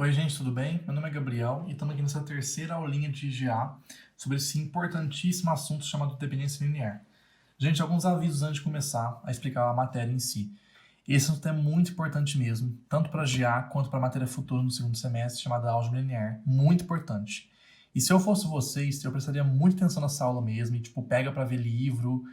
Oi, gente, tudo bem? Meu nome é Gabriel e estamos aqui nessa terceira aulinha de IGA sobre esse importantíssimo assunto chamado dependência linear. Gente, alguns avisos antes de começar a explicar a matéria em si. Esse assunto é muito importante mesmo, tanto para GA quanto para a matéria futura no segundo semestre, chamada álgebra linear. Muito importante. E se eu fosse vocês, eu prestaria muita atenção nessa aula mesmo, e pega para ver livro,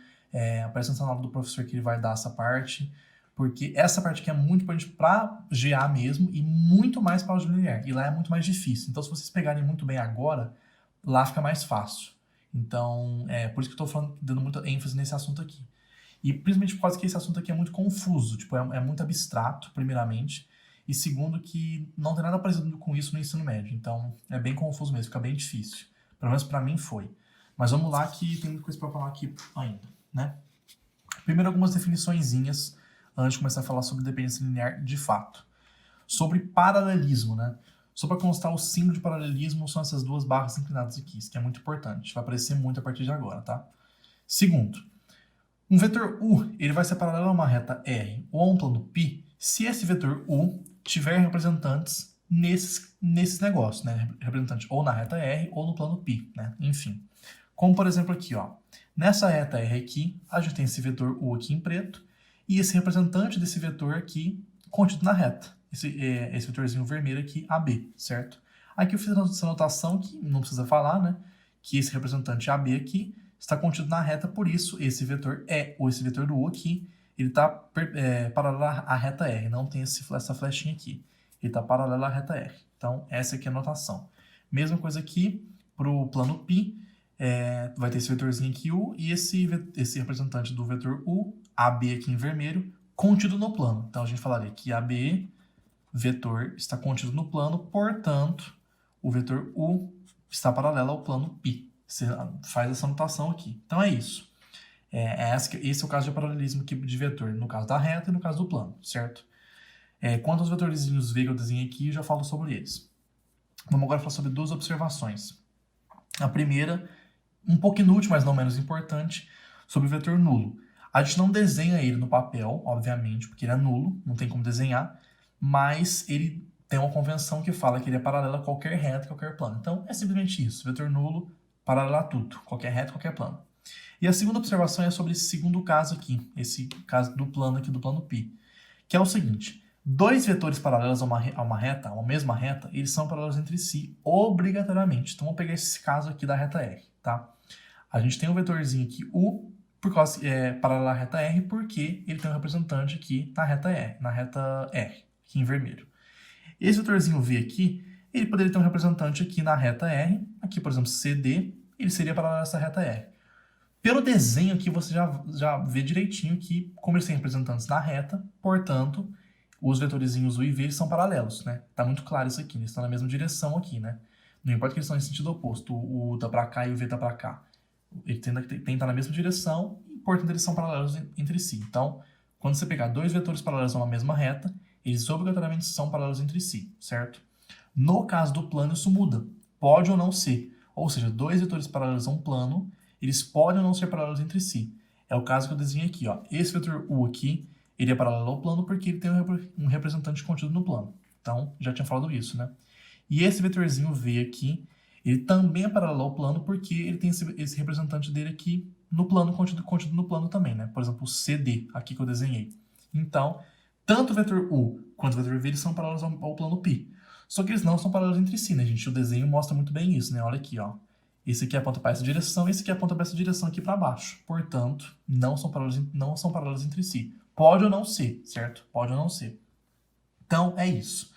presta atenção na aula do professor que ele vai dar essa parte, porque essa parte aqui é muito importante para GA mesmo e muito mais para álgebra linear. E lá é muito mais difícil. Então, se vocês pegarem muito bem agora, lá fica mais fácil. Então, é por isso que eu estou dando muita ênfase nesse assunto aqui. E principalmente por causa que esse assunto aqui é muito confuso, é muito abstrato, primeiramente, e segundo que não tem nada parecido com isso no ensino médio. Então, é bem confuso mesmo, fica bem difícil. Pelo menos para mim foi. Mas vamos lá que tem muita coisa para falar aqui ainda, né? Primeiro, algumas definiçõezinhas antes de começar a falar sobre dependência linear de fato. Sobre paralelismo, né? Só para constar, o símbolo de paralelismo são essas duas barras inclinadas aqui, isso que é muito importante. Vai aparecer muito a partir de agora, tá? Segundo, um vetor U ele vai ser paralelo a uma reta R ou a um plano π se esse vetor U tiver representantes nesses negócios, né? Representante ou na reta R ou no plano π, né? Enfim. Como, por exemplo, aqui, ó. Nessa reta R aqui, a gente tem esse vetor U aqui em preto e esse representante desse vetor aqui contido na reta. Esse vetorzinho vermelho aqui, AB, certo? Aqui eu fiz essa anotação que não precisa falar, né? Que esse representante AB aqui está contido na reta, por isso esse vetor E, ou esse vetor do U aqui, ele está paralelo à reta R, não tem essa flechinha aqui. Ele está paralelo à reta R. Então, essa aqui é a notação. Mesma coisa aqui para o plano π, vai ter esse vetorzinho aqui U e esse representante do vetor U, AB aqui em vermelho, contido no plano. Então, a gente falaria que AB, vetor, está contido no plano, portanto, o vetor U está paralelo ao plano π. Você faz essa anotação aqui. Então é isso. Esse é o caso de paralelismo de vetor, no caso da reta e no caso do plano, certo? Quanto aos vetorzinhos V que eu desenhei aqui, eu já falo sobre eles. Vamos agora falar sobre duas observações. A primeira, um pouco inútil, mas não menos importante, sobre o vetor nulo. A gente não desenha ele no papel, obviamente, porque ele é nulo, não tem como desenhar, mas ele tem uma convenção que fala que ele é paralelo a qualquer reta, qualquer plano. Então, é simplesmente isso. Vetor nulo, paralelo a tudo. Qualquer reta, qualquer plano. E a segunda observação é sobre esse segundo caso aqui. Esse caso do plano aqui, do plano π. Que é o seguinte. Dois vetores paralelos a uma reta, a uma mesma reta, eles são paralelos entre si, obrigatoriamente. Então, vamos pegar esse caso aqui da reta R, tá? A gente tem um vetorzinho aqui, U, por causa, paralelo à reta R, porque ele tem um representante aqui na reta R, aqui em vermelho. Esse vetorzinho V aqui, ele poderia ter um representante aqui na reta R, aqui, por exemplo, CD, ele seria paralelo a essa reta R. Pelo desenho aqui, você já vê direitinho que, como eles têm representantes na reta, portanto, os vetorzinhos U e V eles são paralelos, né? Tá muito claro isso aqui, eles estão na mesma direção aqui, né? Não importa que eles estão em sentido oposto, o U tá pra cá e o V tá pra cá. Ele tem que estar na mesma direção e, portanto, eles são paralelos entre si. Então, quando você pegar dois vetores paralelos a uma mesma reta, eles obrigatoriamente são paralelos entre si, certo? No caso do plano, isso muda. Pode ou não ser. Ou seja, dois vetores paralelos a um plano, eles podem ou não ser paralelos entre si. É o caso que eu desenhei aqui, ó. Esse vetor U aqui, ele é paralelo ao plano porque ele tem um representante contido no plano. Então, já tinha falado isso, né? E esse vetorzinho V aqui, ele também é paralelo ao plano porque ele tem esse representante dele aqui no plano, contido no plano também, né? Por exemplo, o CD, aqui que eu desenhei. Então, tanto o vetor U quanto o vetor V eles são paralelos ao plano π. Só que eles não são paralelos entre si, né, gente? O desenho mostra muito bem isso, né? Olha aqui, ó. Esse aqui aponta para essa direção, esse aqui aponta para essa direção aqui para baixo. Portanto, não são paralelos entre si. Pode ou não ser, certo? Pode ou não ser. Então, é isso.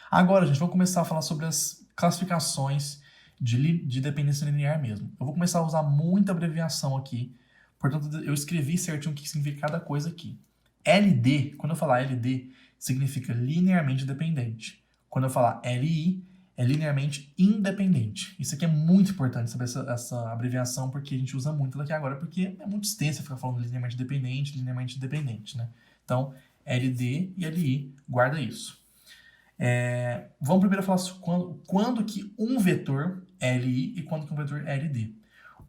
Agora, gente, vamos começar a falar sobre as classificações de dependência linear mesmo. Eu vou começar a usar muita abreviação aqui, portanto, eu escrevi certinho o que significa cada coisa aqui. LD, quando eu falar LD, significa linearmente dependente. Quando eu falar LI, é linearmente independente. Isso aqui é muito importante saber essa abreviação, porque a gente usa muito daqui agora, porque é muito extensa ficar falando linearmente dependente, linearmente independente, né? Então, LD e LI, guarda isso. Vamos primeiro falar quando que um vetor é LI e quando que um vetor é LD.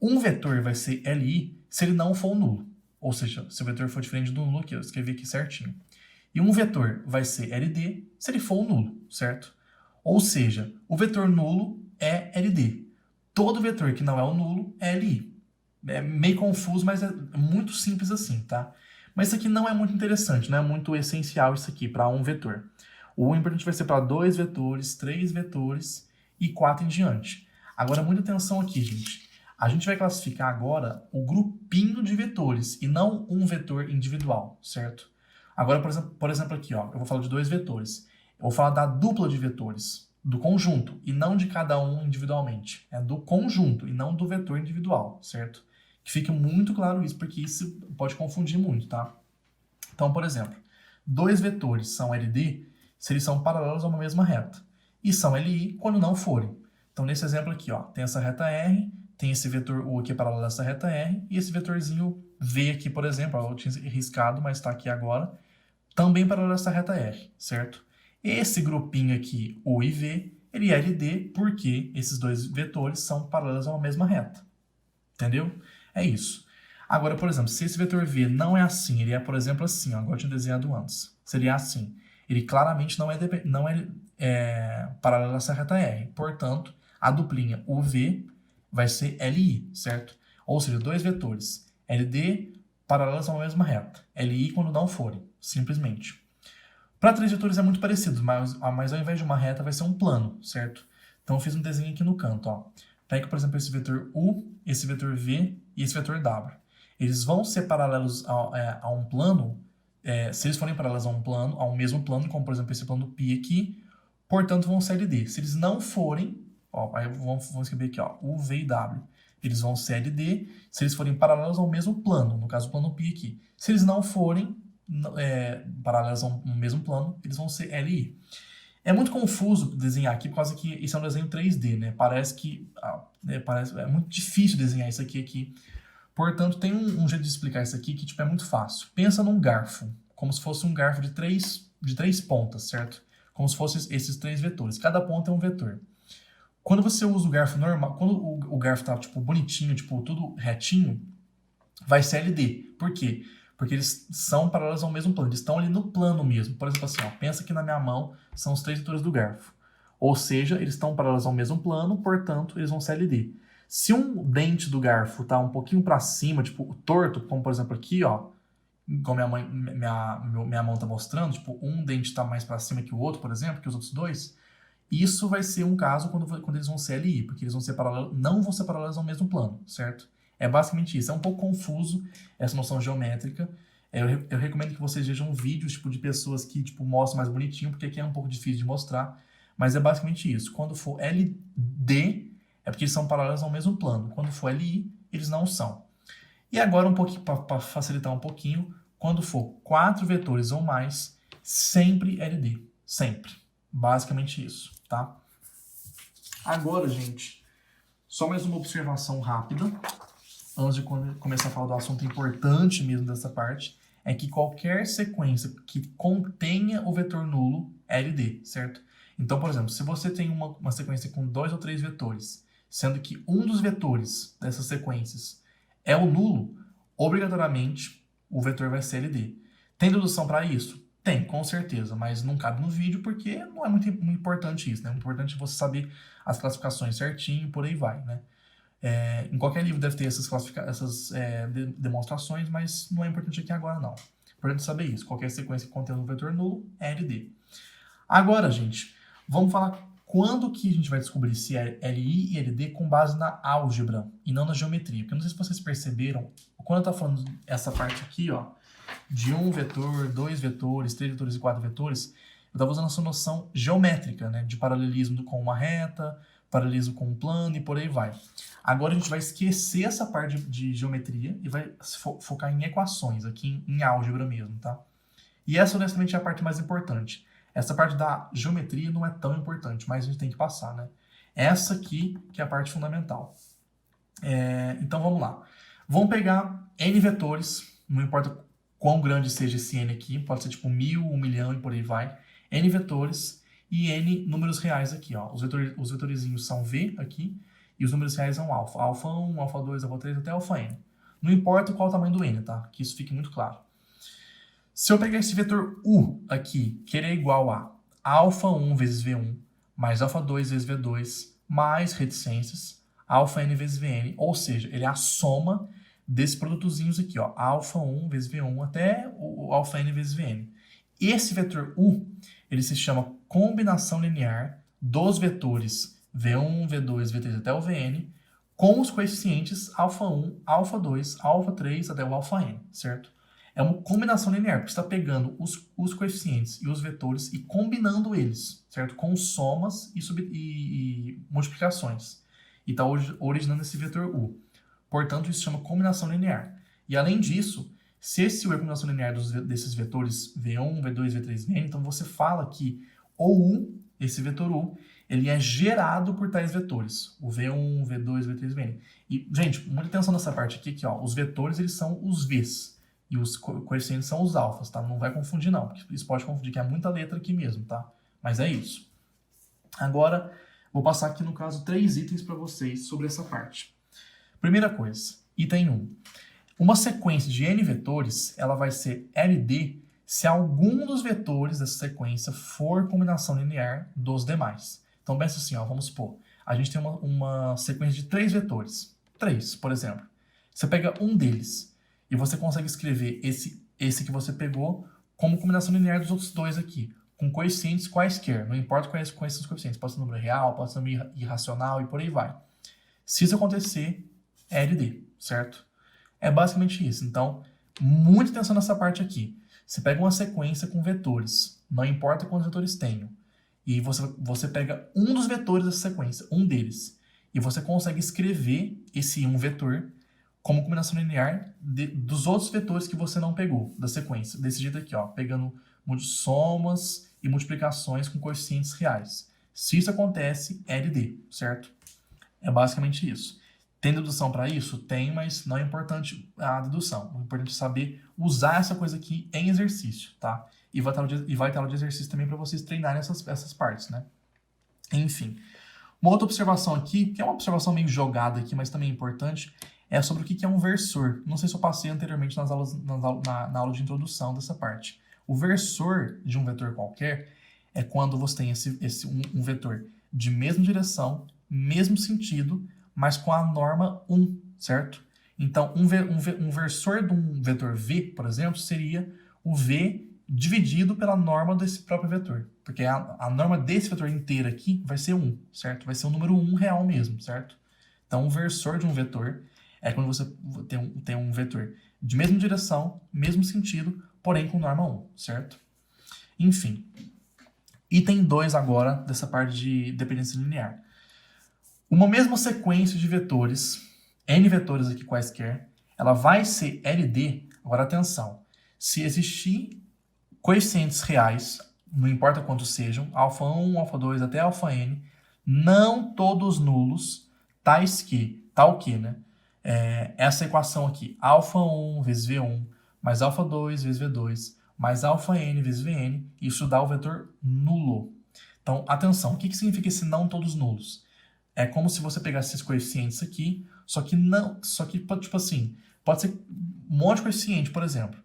Um vetor vai ser LI se ele não for nulo. Ou seja, se o vetor for diferente do nulo, que eu escrevi aqui certinho. E um vetor vai ser LD se ele for nulo, certo? Ou seja, o vetor nulo é LD. Todo vetor que não é o nulo é LI. É meio confuso, mas é muito simples assim, tá? Mas isso aqui não é muito interessante, não é muito essencial isso aqui para um vetor. O importante vai ser para 2 vetores, 3 vetores e 4 em diante. Agora, muita atenção aqui, gente. A gente vai classificar agora o grupinho de vetores e não um vetor individual, certo? Agora, por exemplo aqui, ó, eu vou falar de 2 vetores. Eu vou falar da dupla de vetores, do conjunto, e não de cada um individualmente. É do conjunto e não do vetor individual, certo? Que fique muito claro isso, porque isso pode confundir muito, tá? Então, por exemplo, 2 vetores são LD se eles são paralelos a uma mesma reta. E são LI quando não forem. Então, nesse exemplo aqui, ó, tem essa reta R, tem esse vetor U aqui paralelo a essa reta R, e esse vetorzinho V aqui, por exemplo, ó, eu tinha riscado, mas está aqui agora, também paralelo a essa reta R, certo? Esse grupinho aqui, U e V, ele é LD porque esses 2 vetores são paralelos a uma mesma reta. Entendeu? É isso. Agora, por exemplo, se esse vetor V não é assim, ele é, por exemplo, assim, ó, igual eu tinha desenhado antes. Se ele é assim, ele claramente não é paralelo a essa reta R. Portanto, a duplinha UV vai ser LI, certo? Ou seja, 2 vetores LD paralelos a uma mesma reta. LI quando não forem, simplesmente. Para 3 vetores é muito parecido, mas ao invés de uma reta vai ser um plano, certo? Então eu fiz um desenho aqui no canto, ó. Pega, por exemplo, esse vetor U, esse vetor V e esse vetor W. Eles vão ser paralelos a um plano, se eles forem paralelos a um plano, a um mesmo plano, como por exemplo esse plano π aqui, portanto vão ser LD. Se eles não forem, ó, aí vamos escrever aqui, ó, U, V e W. Eles vão ser LD se eles forem paralelos ao mesmo plano, no caso o plano π aqui. Se eles não forem paralelos a um mesmo plano, eles vão ser LI. É muito confuso desenhar aqui, por causa que isso é um desenho 3D, né? Parece que é muito difícil desenhar isso aqui. Portanto, tem um jeito de explicar isso aqui que tipo, é muito fácil. Pensa num garfo, como se fosse um garfo de três pontas, certo? Como se fossem esses 3 vetores. Cada ponta é um vetor. Quando você usa o garfo normal, quando o garfo tá tipo, bonitinho, tipo, tudo retinho, vai ser LD. Por quê? Porque eles são paralelos ao mesmo plano, eles estão ali no plano mesmo. Por exemplo, assim, ó, pensa que na minha mão são os 3 vetores do garfo. Ou seja, eles estão paralelos ao mesmo plano, portanto, eles vão ser LD. Se um dente do garfo tá um pouquinho para cima, tipo, torto, como por exemplo aqui, ó, como minha mão tá mostrando, tipo, um dente tá mais para cima que o outro, por exemplo, que os outros dois, isso vai ser um caso quando eles vão ser LI, porque eles vão ser paralelos, não vão ser paralelos ao mesmo plano, certo? É basicamente isso. É um pouco confuso essa noção geométrica. Eu recomendo que vocês vejam vídeos tipo, de pessoas que tipo, mostram mais bonitinho, porque aqui é um pouco difícil de mostrar. Mas é basicamente isso. Quando for LD, é porque eles são paralelos ao mesmo plano. Quando for LI, eles não são. E agora, um pouquinho para facilitar um pouquinho, quando for 4 vetores ou mais, sempre LD. Sempre. Basicamente isso, tá? Agora, gente, só mais uma observação rápida antes de começar a falar do assunto importante mesmo dessa parte, é que qualquer sequência que contenha o vetor nulo é LD, certo? Então, por exemplo, se você tem uma sequência com 2 ou 3 vetores, sendo que um dos vetores dessas sequências é o nulo, obrigatoriamente o vetor vai ser LD. Tem dedução para isso? Tem, com certeza, mas não cabe no vídeo porque não é muito importante isso, né? O importante é você saber as classificações certinho e por aí vai, né? Em qualquer livro deve ter essas demonstrações, mas não é importante aqui agora, não. É importante saber isso. Qualquer sequência que contenha um vetor nulo é LD. Agora, gente, vamos falar quando que a gente vai descobrir se é LI e LD com base na álgebra e não na geometria. Porque eu não sei se vocês perceberam, quando eu estou falando essa parte aqui, ó, de um vetor, 2 vetores, 3 vetores e 4 vetores, eu estava usando essa noção geométrica, né, de paralelismo com uma reta, paralelismo com um plano e por aí vai. Agora a gente vai esquecer essa parte de geometria e vai focar em equações, aqui em álgebra mesmo, tá? E essa, honestamente, é a parte mais importante. Essa parte da geometria não é tão importante, mas a gente tem que passar, né? Essa aqui que é a parte fundamental. Então vamos lá. Vamos pegar N vetores, não importa quão grande seja esse N aqui, pode ser tipo 1000, 1 milhão e por aí vai. N vetores e N números reais aqui, ó. Os vetorizinhos são V aqui e os números reais são alfa. Alfa 1, alfa 2, alfa 3 até alfa N. Não importa qual o tamanho do N, tá? Que isso fique muito claro. Se eu pegar esse vetor U aqui, que ele é igual a alfa 1 vezes V1, mais alfa 2 vezes V2, mais reticências, alfa n vezes Vn, ou seja, ele é a soma desses produtozinhos aqui, ó, alfa 1 vezes V1 até o alfa n vezes Vn. Esse vetor U, ele se chama combinação linear dos vetores V1, V2, V3 até o Vn, com os coeficientes alfa 1, alfa 2, alfa 3 até o alfa n, certo? É uma combinação linear, porque você está pegando os coeficientes e os vetores e combinando eles, certo? Com somas e multiplicações. E está originando esse vetor U. Portanto, isso se chama combinação linear. E além disso, se esse U é a combinação linear desses vetores V1, V2, V3, Vn, então você fala que o U, esse vetor U, ele é gerado por tais vetores, o V1, V2, V3, Vn. E, gente, muita atenção nessa parte aqui, ó, os vetores, eles são os Vs, e os coeficientes são os alfas, tá? Não vai confundir não, porque isso pode confundir, que é muita letra aqui mesmo, tá? Mas é isso. Agora, vou passar aqui, no caso, 3 itens para vocês sobre essa parte. Primeira coisa, item 1. Uma sequência de n vetores, ela vai ser LD se algum dos vetores dessa sequência for combinação linear dos demais. Então, pensa assim, ó, vamos supor, a gente tem uma sequência de 3 vetores. 3, por exemplo. Você pega um deles e você consegue escrever esse que você pegou como combinação linear dos outros dois aqui, com coeficientes quaisquer, não importa quais são os coeficientes, pode ser número real, pode ser número irracional e por aí vai. Se isso acontecer, é LD, certo? É basicamente isso. Então, muita atenção nessa parte aqui. Você pega uma sequência com vetores, não importa quantos vetores tenham, e você pega um dos vetores dessa sequência, um deles, e você consegue escrever esse um vetor como combinação linear dos outros vetores que você não pegou da sequência. Desse jeito aqui, ó, pegando somas e multiplicações com coeficientes reais. Se isso acontece, é LD, certo? É basicamente isso. Tem dedução para isso? Tem, mas não é importante a dedução. É importante saber usar essa coisa aqui em exercício, tá? E vai estar no de exercício também para vocês treinarem essas partes, né? Enfim. Uma outra observação aqui, que é uma observação meio jogada aqui, mas também importante, é sobre o que é um versor. Não sei se eu passei anteriormente na aula de introdução dessa parte. O versor de um vetor qualquer é quando você tem um vetor de mesma direção, mesmo sentido, mas com a norma 1, certo? Então, um versor de um vetor v, por exemplo, seria o v dividido pela norma desse próprio vetor. Porque a norma desse vetor inteiro aqui vai ser 1, certo? Vai ser um número 1 real mesmo, certo? Então, o versor de um vetor é quando você tem um vetor de mesma direção, mesmo sentido, porém com norma 1, certo? Enfim. Item 2 agora, dessa parte de dependência linear. Uma mesma sequência de vetores, n vetores aqui quaisquer, ela vai ser LD, agora atenção, se existir coeficientes reais, não importa quantos sejam, alfa 1, alfa 2 até alfa n, não todos nulos, tal que, né? Essa equação aqui, alfa 1 vezes V1, mais alfa 2 vezes V2, mais alfa n vezes Vn, isso dá o vetor nulo. Então, atenção, o que significa esse não todos nulos? É como se você pegasse esses coeficientes aqui, só que tipo assim, pode ser um monte de coeficiente, por exemplo,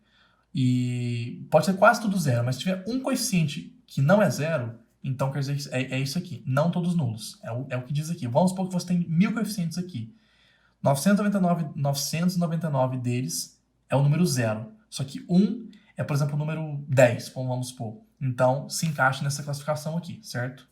e pode ser quase tudo zero, mas se tiver um coeficiente que não é zero, então quer dizer que é isso aqui, não todos nulos, é o que diz aqui. Vamos supor que você tem 1000 coeficientes aqui, 999 deles é o número zero, só que 1 é, por exemplo, o número 10, vamos supor. Então, se encaixa nessa classificação aqui, certo?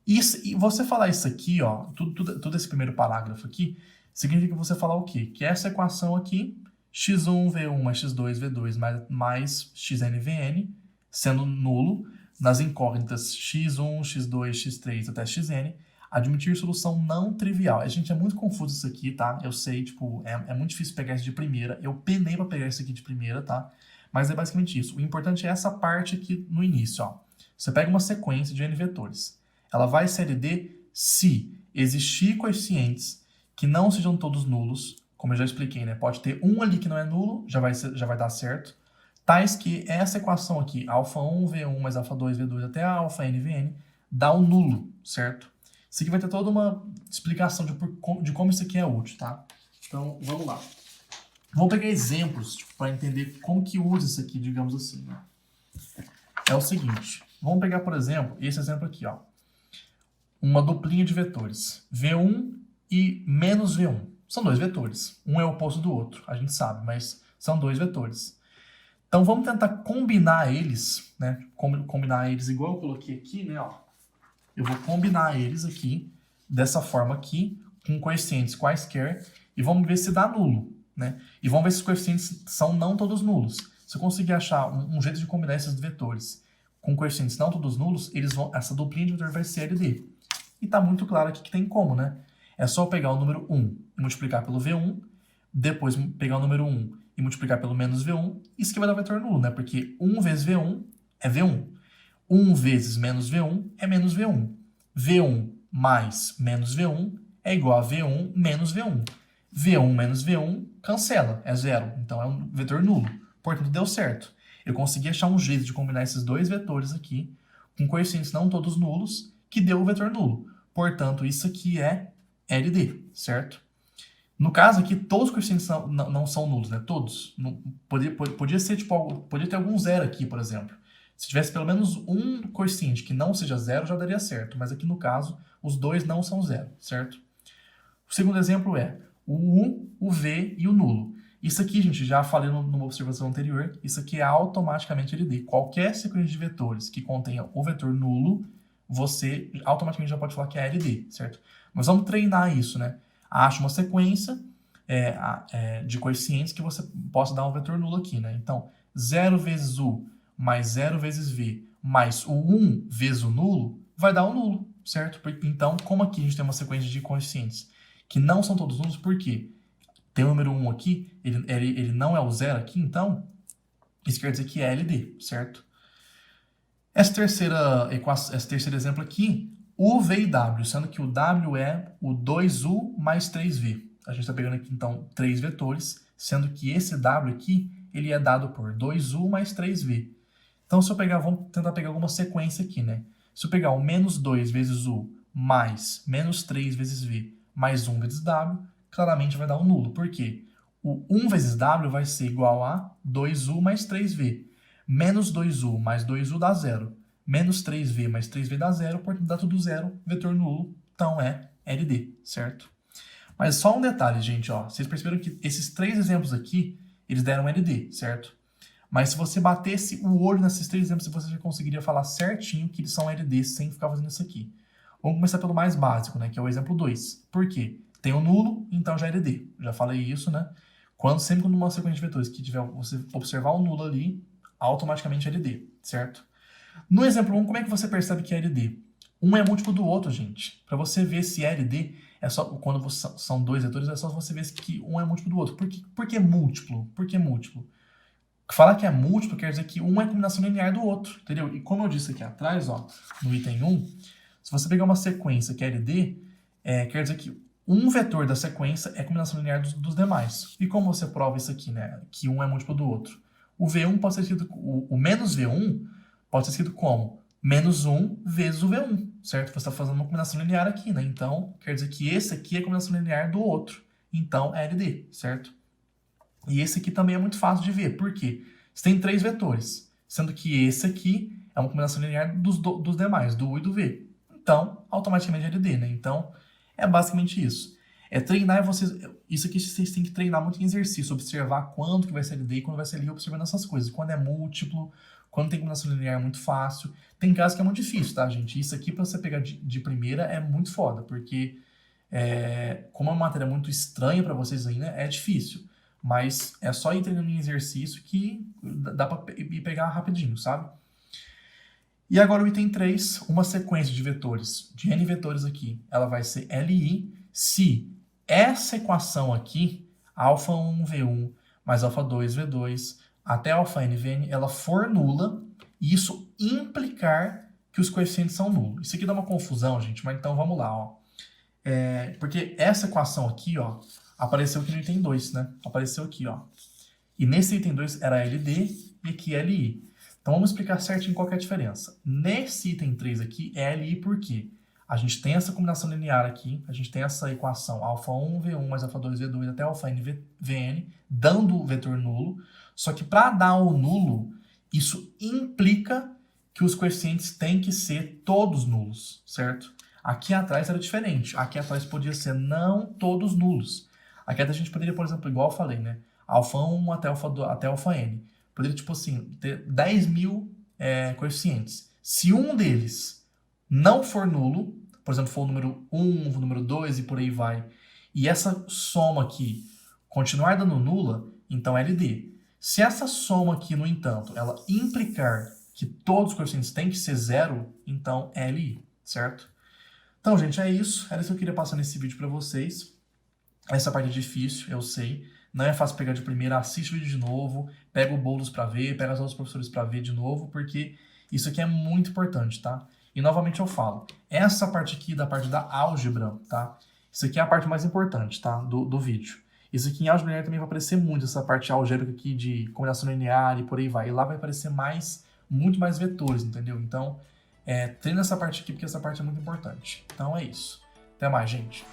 Isso, e você falar isso aqui, ó, tudo esse primeiro parágrafo aqui, significa você falar o quê? Que essa equação aqui, x1, v1 mais x2, v2 mais xn, vn, sendo nulo, nas incógnitas x1, x2, x3 até xn, admitir solução não trivial. A gente é muito confuso isso aqui, tá? Eu sei, tipo, é muito difícil pegar isso de primeira. Eu penei pra pegar isso aqui de primeira, tá? Mas é basicamente isso. O importante é essa parte aqui no início, ó. Você pega uma sequência de n vetores. Ela vai ser LD se existir coeficientes que não sejam todos nulos, como eu já expliquei, né? Pode ter um ali que não é nulo, já vai dar certo. Tais que essa equação aqui, alfa 1, V1 mais alfa 2, V2 até a alfa n, Vn, dá o nulo, certo? Isso aqui vai ter toda uma explicação de como isso aqui é útil, tá? Então, vamos lá. Vamos pegar exemplos para entender como que usa isso aqui, digamos assim, né? É o seguinte, vamos pegar, por exemplo, esse exemplo aqui, ó. uma duplinha de vetores, V1 e menos V1. São dois vetores, um é o oposto do outro, a gente sabe, mas são dois vetores. Então vamos tentar combinar eles, né? Combinar eles igual eu coloquei aqui, né? Ó. Eu vou combinar eles aqui, dessa forma aqui, com coeficientes quaisquer, e vamos ver se dá nulo, né? E vamos ver se os coeficientes são não todos nulos. Se eu conseguir achar um jeito de combinar esses vetores com coeficientes não todos nulos, essa duplinha de vetor vai ser LD. E tá muito claro aqui que tem como, né? É só eu pegar o número 1 e multiplicar pelo V1, depois pegar o número 1 e multiplicar pelo menos V1, isso que vai dar o vetor nulo, né? Porque 1 vezes V1 é V1. 1 vezes menos V1 é menos V1. V1 mais menos V1 é igual a V1 menos V1. V1 menos V1 cancela, é zero. Então é um vetor nulo. Portanto, deu certo. Eu consegui achar um jeito de combinar esses dois vetores aqui com coeficientes não todos nulos, que deu o vetor nulo. Portanto, isso aqui é LD, certo? No caso aqui, todos os coeficientes não são nulos, né? Todos. Podia ser, tipo, podia ter algum zero aqui, por exemplo. Se tivesse pelo menos um coeficiente que não seja zero, já daria certo. Mas aqui no caso, os dois não são zero, certo? O segundo exemplo é o U, o V e o nulo. Isso aqui, gente, já falei numa observação anterior, isso aqui é automaticamente LD. Qualquer sequência de vetores que contenha o vetor nulo, você automaticamente já pode falar que é LD, certo? Mas vamos treinar isso, né? Acha uma sequência de coeficientes que você possa dar um vetor nulo aqui, né? Então, 0 vezes U mais 0 vezes V mais o 1 vezes o nulo vai dar o nulo, certo? Então, como aqui a gente tem uma sequência de coeficientes que não são todos nulos, por quê? Tem o número 1 aqui, ele não é o zero aqui, então isso quer dizer que é LD, certo? Esse terceiro exemplo aqui, U, V e W, sendo que o W é o 2U mais 3V. A gente está pegando aqui, então, 3 vetores, sendo que esse W aqui, ele é dado por 2U mais 3V. Então, se eu pegar, vamos tentar pegar alguma sequência aqui, né? Se eu pegar o menos 2 vezes U mais menos 3 vezes V mais 1 vezes W, claramente vai dar um nulo. Por quê? O 1 vezes W vai ser igual a 2U mais 3V. Menos 2U mais 2U dá zero. Menos 3V mais 3V dá zero, portanto dá tudo zero, vetor nulo, então é LD, certo? Mas só um detalhe, gente, ó. Vocês perceberam que esses três exemplos aqui, eles deram LD, certo? Mas se você batesse o olho nesses três exemplos, você já conseguiria falar certinho que eles são LD sem ficar fazendo isso aqui. Vamos começar pelo mais básico, né? Que é o exemplo 2. Por quê? Tem o nulo, então já é LD. Já falei isso, né? Sempre quando uma sequência de vetores que tiver você observar o nulo ali, automaticamente é LD, certo? No exemplo 1, como é que você percebe que é LD? Um é múltiplo do outro, gente. Para você ver se é LD, é só quando são dois vetores, é só você ver que um é múltiplo do outro. Por que múltiplo? Por que múltiplo? Falar que é múltiplo quer dizer que um é combinação linear do outro, entendeu? E como eu disse aqui atrás, ó, no item 1, se você pegar uma sequência que é LD, quer dizer que um vetor da sequência é combinação linear dos demais. E como você prova isso aqui, né? Que um é múltiplo do outro? O V1 pode ser escrito, o menos V1 pode ser escrito como menos 1 vezes o V1, certo? Você está fazendo uma combinação linear aqui, né? Então, quer dizer que esse aqui é a combinação linear do outro. Então, é LD, certo? E esse aqui também é muito fácil de ver. Por quê? Você tem três vetores, sendo que esse aqui é uma combinação linear dos demais, do U e do V. Então, automaticamente é LD, né? Então, é basicamente isso. É treinar isso aqui vocês têm que treinar muito em exercício, observar quando que vai ser LD e quando vai ser LD, observando essas coisas. Quando é múltiplo, quando tem combinação linear é muito fácil. Tem casos que é muito difícil, tá, gente? Isso aqui, pra você pegar de primeira, é muito foda, porque como é uma matéria muito estranha pra vocês ainda, é difícil. Mas é só ir treinando em exercício que dá pra ir pegar rapidinho, sabe? E agora o item 3, uma sequência de vetores, de N vetores aqui, ela vai ser LI se essa equação aqui, α1 V1 mais α2 V2 até αn Vn, ela for nula, e isso implicar que os coeficientes são nulos. Isso aqui dá uma confusão, gente, mas então vamos lá, ó. Porque essa equação aqui, ó, apareceu aqui no item 2, né? Apareceu aqui, ó. E nesse item 2 era LD e aqui LI. Então vamos explicar certinho qual que é a diferença. Nesse item 3 aqui é LI por quê? A gente tem essa combinação linear aqui, a gente tem essa equação α1 V1 mais α2 V2 até αn Vn, dando o vetor nulo. Só que para dar o nulo, isso implica que os coeficientes têm que ser todos nulos, certo? Aqui atrás era diferente. Aqui atrás podia ser não todos nulos. Aqui atrás a gente poderia, por exemplo, igual eu falei, né? Alfa 1 até alfa n. Poderia, tipo assim, ter 10 mil coeficientes. Se um deles não for nulo, por exemplo, for o número 1, o número 2 e por aí vai, e essa soma aqui continuar dando nula, então LD. Se essa soma aqui, no entanto, ela implicar que todos os coeficientes têm que ser zero, então LI, certo? Então, gente, é isso. Era isso que eu queria passar nesse vídeo para vocês. Essa parte é difícil, eu sei. Não é fácil pegar de primeira, assiste o vídeo de novo, pega o Boulos para ver, pega os outros professores para ver de novo, porque isso aqui é muito importante, tá? E novamente eu falo, essa parte aqui da parte da álgebra, tá? Isso aqui é a parte mais importante, tá? Do vídeo. Isso aqui em álgebra linear também vai aparecer muito, essa parte algébrica aqui de combinação linear e por aí vai. E lá vai aparecer muito mais vetores, entendeu? Então, treina essa parte aqui porque essa parte é muito importante. Então é isso. Até mais, gente.